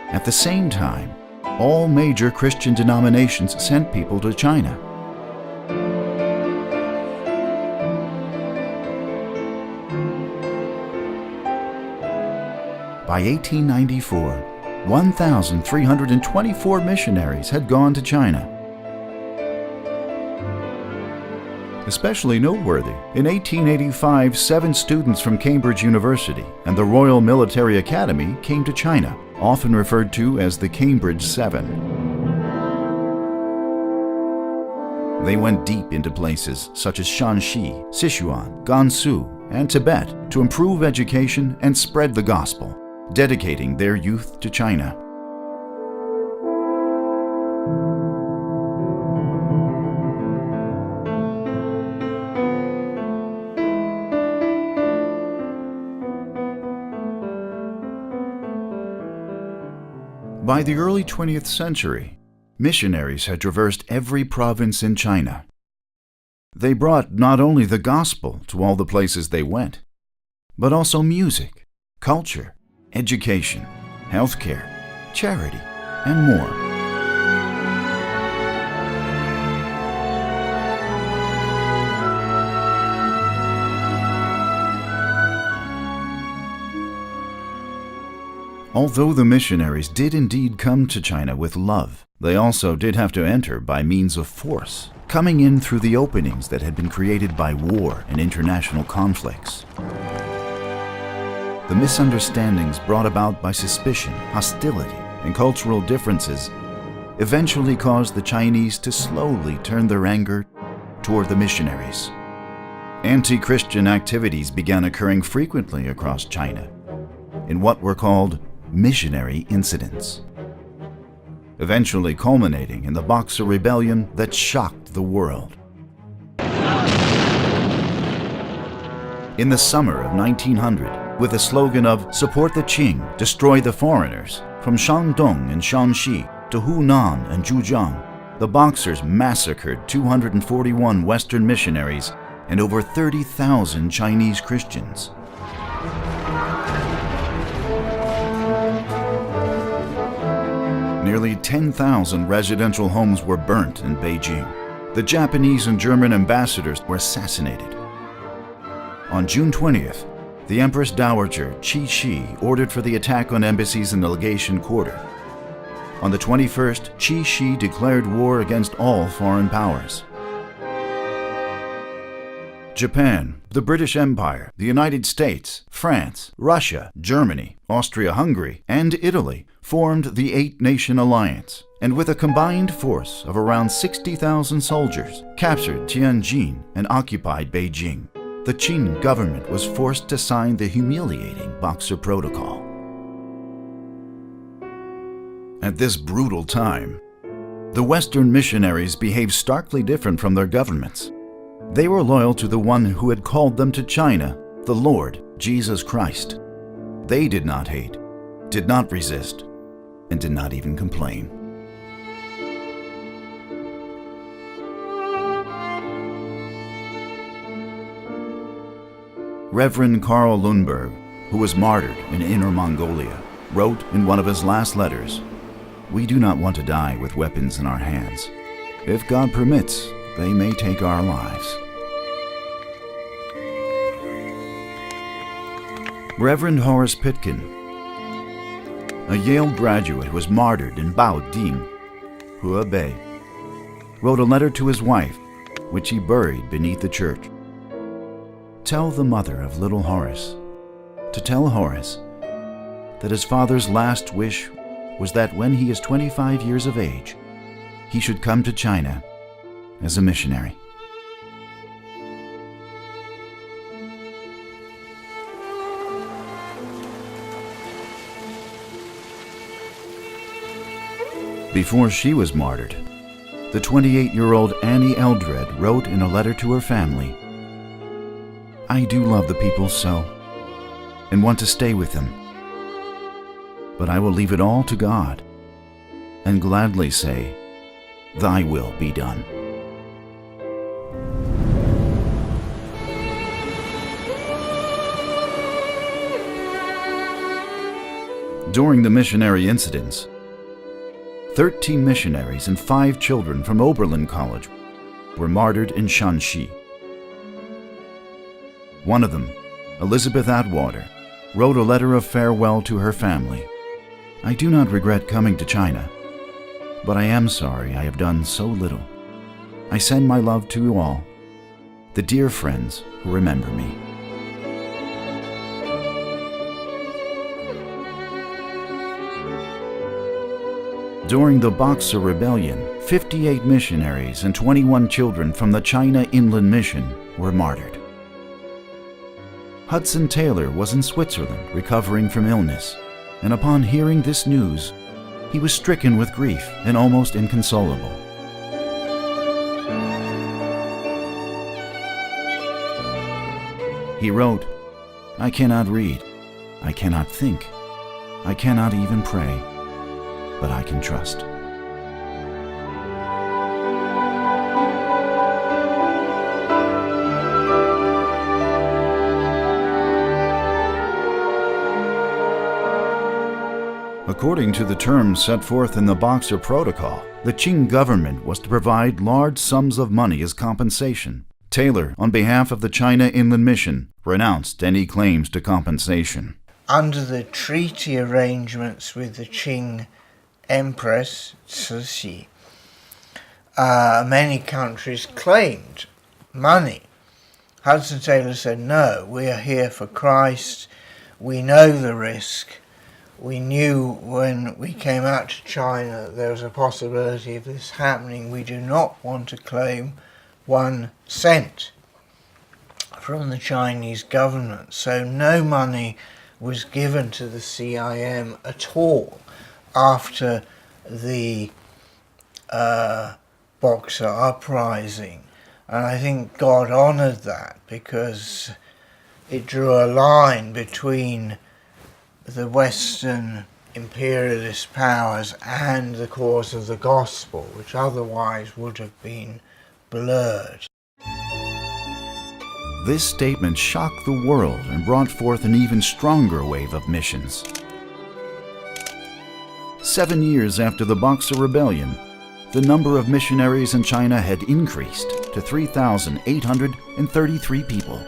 At the same time, all major Christian denominations sent people to China. By 1894, 1,324 missionaries had gone to China. Especially noteworthy, in 1885, 7 students from Cambridge University and the Royal Military Academy came to China, often referred to as the Cambridge 7. They went deep into places such as Shanxi, Sichuan, Gansu, and Tibet to improve education and spread the gospel, dedicating their youth to China. By the early 20th century, missionaries had traversed every province in China. They brought not only the gospel to all the places they went, but also music, culture, education, healthcare, charity, and more. Although the missionaries did indeed come to China with love, they also did have to enter by means of force, coming in through the openings that had been created by war and international conflicts. The misunderstandings brought about by suspicion, hostility, and cultural differences eventually caused the Chinese to slowly turn their anger toward the missionaries. Anti-Christian activities began occurring frequently across China in what were called missionary incidents, eventually culminating in the Boxer Rebellion that shocked the world. In the summer of 1900, with the slogan of "Support the Qing, destroy the foreigners," from Shandong and Shanxi to Hunan and Zhejiang, the Boxers massacred 241 Western missionaries and over 30,000 Chinese Christians. Nearly 10,000 residential homes were burnt in Beijing. The Japanese and German ambassadors were assassinated. On June 20th, the Empress Dowager Qi Shi ordered for the attack on embassies and the legation quarter. On the 21st, Qi Shi declared war against all foreign powers. Japan, the British Empire, the United States, France, Russia, Germany, Austria-Hungary, and Italy formed the Eight-Nation Alliance, and with a combined force of around 60,000 soldiers, captured Tianjin and occupied Beijing. The Qing government was forced to sign the humiliating Boxer Protocol. At this brutal time, the Western missionaries behaved starkly different from their governments. They were loyal to the one who had called them to China, the Lord Jesus Christ. They did not hate, did not resist, and did not even complain. Reverend Karl Lundberg, who was martyred in Inner Mongolia, wrote in one of his last letters, "We do not want to die with weapons in our hands. If God permits, they may take our lives." Reverend Horace Pitkin, a Yale graduate who was martyred in Baoding, Hubei, wrote a letter to his wife, which he buried beneath the church. Tell the mother of little Horace to tell Horace that his father's last wish was that when he is 25 years of age, he should come to China as a missionary. Before she was martyred, the 28-year-old Annie Eldred wrote in a letter to her family, "I do love the people so, and want to stay with them. But I will leave it all to God, and gladly say, 'Thy will be done.'" During the missionary incidents, 13 missionaries and 5 children from Oberlin College were martyred in Shanxi. One of them, Elizabeth Atwater, wrote a letter of farewell to her family. I do not regret coming to China, but I am sorry I have done so little. I send my love to you all, the dear friends who remember me. During the Boxer Rebellion, 58 missionaries and 21 children from the China Inland Mission were martyred. Hudson Taylor was in Switzerland recovering from illness, and upon hearing this news, he was stricken with grief and almost inconsolable. He wrote, I cannot read, I cannot think, I cannot even pray, but I can trust. According to the terms set forth in the Boxer Protocol, the Qing government was to provide large sums of money as compensation. Taylor, on behalf of the China Inland Mission, renounced any claims to compensation. Under the treaty arrangements with the Qing Empress Cixi, many countries claimed money. Hudson Taylor said, no, we are here for Christ. We know the risk. We knew when we came out to China there was a possibility of this happening. We do not want to claim 1 cent from the Chinese government. So no money was given to the CIM at all after the Boxer uprising. And I think God honoured that because it drew a line between the Western imperialist powers and the cause of the gospel, which otherwise would have been blurred. This statement shocked the world and brought forth an even stronger wave of missions. 7 years after the Boxer Rebellion, the number of missionaries in China had increased to 3,833 people.